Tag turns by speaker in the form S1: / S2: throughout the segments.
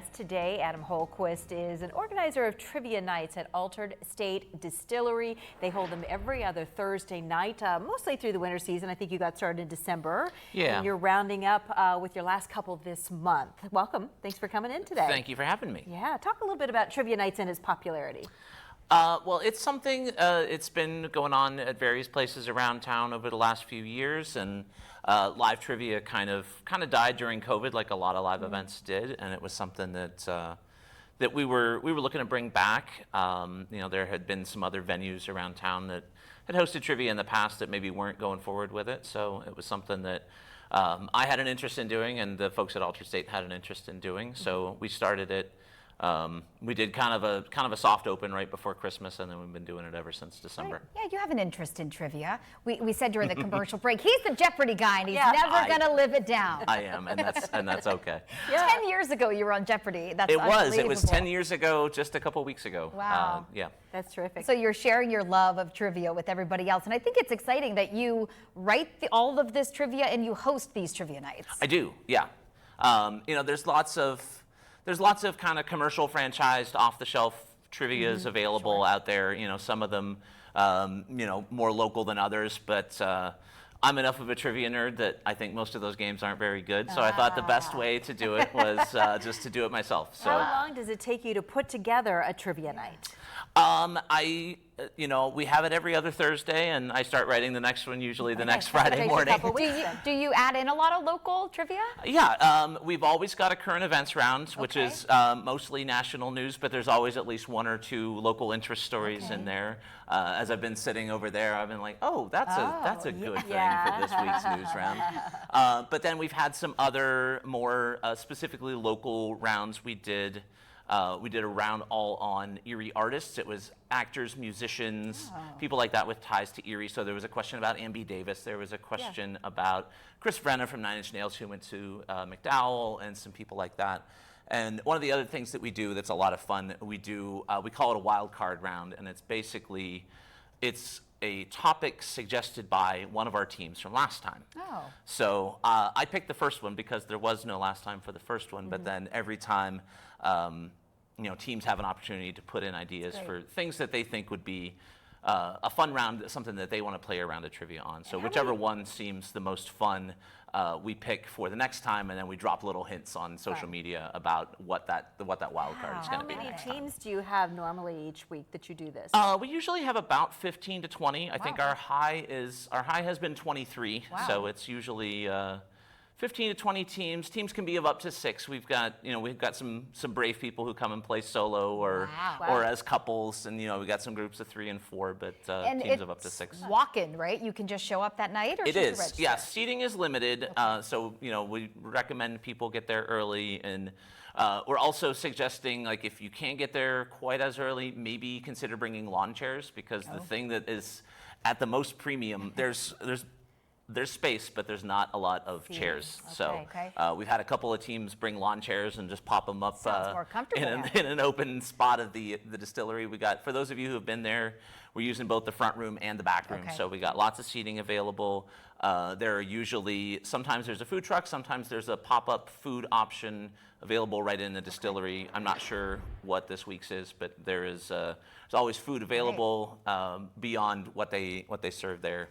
S1: Today, Adam Holquist is an organizer of trivia nights at Altered State Distillery. They hold them every other Thursday night, mostly through the winter season. I think you got started in December.
S2: Yeah.
S1: And you're rounding up with your last couple this month. Welcome. Thanks for coming in today.
S2: Thank you for having me.
S1: Yeah. Talk a little bit about trivia nights and its popularity.
S2: Well, it's something, it's been going on at various places around town over the last few years, and live trivia kind of died during COVID, like a lot of live events did, and it was something that we were looking to bring back. There had been some other venues around town that had hosted trivia in the past that maybe weren't going forward with it, so it was something that I had an interest in doing, and the folks at Altered State had an interest in doing, so we started it. We did kind of a soft open right before Christmas, and then we've been doing it ever since December.
S3: Right. Yeah, you have an interest in trivia. We said during the commercial break, he's the Jeopardy guy, and he's never going to live it down.
S2: I am, and that's okay.
S3: Yeah. 10 years ago, you were on Jeopardy. That's
S2: It was 10 years ago, just a couple weeks ago.
S3: Wow.
S2: Yeah.
S1: That's terrific.
S3: So you're sharing your love of trivia with everybody else, and I think it's exciting that you write all of this trivia and you host these trivia nights.
S2: I do, yeah. There's lots of kind of commercial franchised off-the-shelf trivias available out there. Some of them, more local than others, but I'm enough of a trivia nerd that I think most of those games aren't very good. So I thought the best way to do it was just to do it myself. So
S1: how long does it take you to put together a trivia night?
S2: We have it every other Thursday, and I start writing the next one usually the next Friday morning.
S3: Do you add in a lot of local trivia?
S2: Yeah, we've always got a current events round, which is mostly national news, but there's always at least one or two local interest stories in there. As I've been sitting over there, I've been like, oh, that's a good thing for this week's news round. But then we've had some other more specifically local rounds. We did a round all on Erie artists. It was actors, musicians, people like that with ties to Erie. So there was a question about Ambi Davis. There was a question about Chris Brenna from Nine Inch Nails, who went to McDowell, and some people like that. And one of the other things that we do that's a lot of fun, we call it a Wildcard Round, and it's a topic suggested by one of our teams from last time. So I picked the first one because there was no last time for the first one, but then every time teams have an opportunity to put in ideas for things that they think would be a fun round, something that they want to play around a trivia on. So whichever one seems the most fun, we pick for the next time, and then we drop little hints on social media about what that wild card is going to be.
S1: How many teams do you have normally each week that you do this?
S2: We usually have about 15 to 20. I think our high has been 23, so it's usually 15 to 20 teams. Teams can be of up to 6. We've got some brave people who come and play solo or as couples, and we've got some groups of 3 and 4, but teams of up to 6.
S3: Walk-in, right? You can just show up that night, or
S2: it is. Yeah, seating is limited, so we recommend people get there early, and we're also suggesting, like, if you can't get there quite as early, maybe consider bringing lawn chairs, because the thing that is at the most premium, there's space, but there's not a lot of chairs. So we've had a couple of teams bring lawn chairs and just pop them up in an open spot of the distillery. We got, for those of you who have been there, we're using both the front room and the back room. So we got lots of seating available. There are usually, sometimes there's a food truck, sometimes there's a pop-up food option available right in the distillery. I'm not sure what this week's is, but there's always food available beyond what they serve there.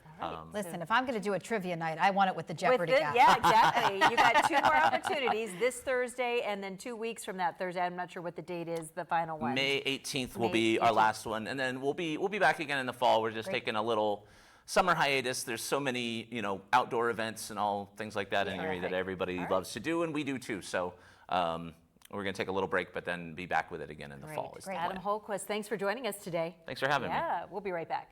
S3: Listen, if I'm going to do a trivia night, I want it with the Jeopardy guy.
S1: Yeah, exactly. You got 2 more opportunities, this Thursday and then 2 weeks from that Thursday. I'm not sure what the date is, the final one.
S2: May 18th will be our last one, and then we'll be back again in the fall. We're just taking a little summer hiatus. There's so many outdoor events and all things like that in Erie that everybody loves to do, and we do too. So we're going to take a little break, but then be back with it again in the fall.
S1: Adam Holquist, thanks for joining us today.
S2: Thanks for having me.
S1: Yeah, we'll be right back.